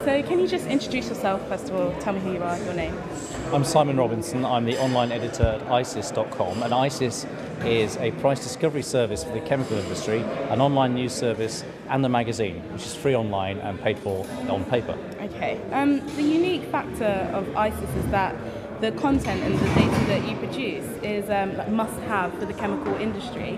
So can you just introduce yourself first of all, tell me who you are, your name? I'm Simon Robinson. I'm the online editor at ICIS.com, and ICIS is a price discovery service for the chemical industry, an online news service and a magazine, which is free online and paid for on paper. Okay. The unique factor of ICIS is that the content and the data that you produce is like must-have for the chemical industry.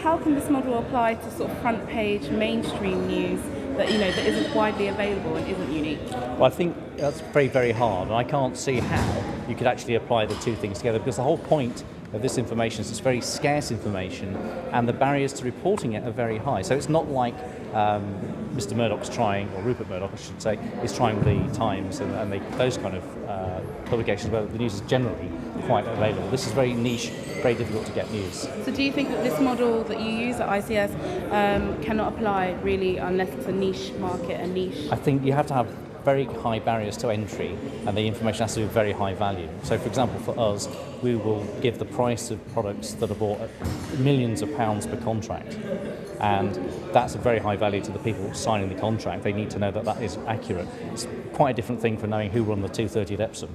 How can this model apply to sort of front-page mainstream news that that isn't widely available and isn't unique? Well, I think that's very, very hard, and I can't see how you could actually apply the two things together, because the whole point of this information is it's very scarce information, and the barriers to reporting it are very high. So it's not like Mr. Murdoch's trying, or Rupert Murdoch, I should say, is trying with the Times and those kind of publications where the news is generally quite available. This is very niche, very difficult to get news. So do you think that this model that you use at ICS cannot apply really unless it's a niche market, a niche? I think you have to have very high barriers to entry, and the information has to be of very high value. So for example, for us, we will give the price of products that are bought at millions of pounds per contract, and that's a very high value to the people signing the contract. They need to know that that is accurate. It's quite a different thing from knowing who run the 230 at Epsom.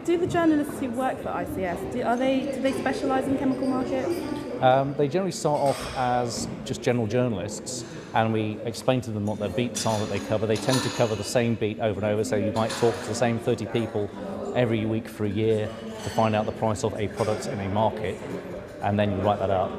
Do the journalists who work for ICS, do they specialise in chemical markets? They generally start off as just general journalists, and we explain to them what their beats are that they cover. They tend to cover the same beat over and over, so you might talk to the same 30 people every week for a year to find out the price of a product in a market, and then you write that up.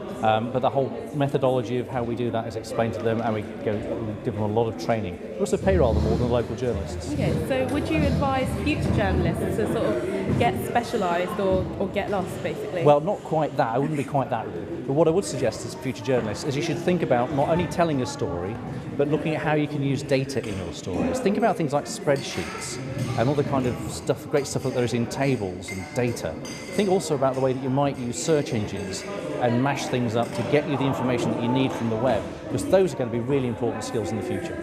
But the whole methodology of how we do that is explained to them, and we give them a lot of training. We also pay rather more than the local journalists. Okay, so would you advise future journalists to sort of get specialised or get lost, basically? Well, not quite that. I wouldn't be quite that rude. But what I would suggest as future journalists is you should think about not only telling a story, but looking at how you can use data in your stories. Think about things like spreadsheets and all the kind of stuff, great stuff that there is in tables and data. Think also about the way that you might use search engines and mash things up to get you the information that you need from the web, because those are going to be really important skills in the future.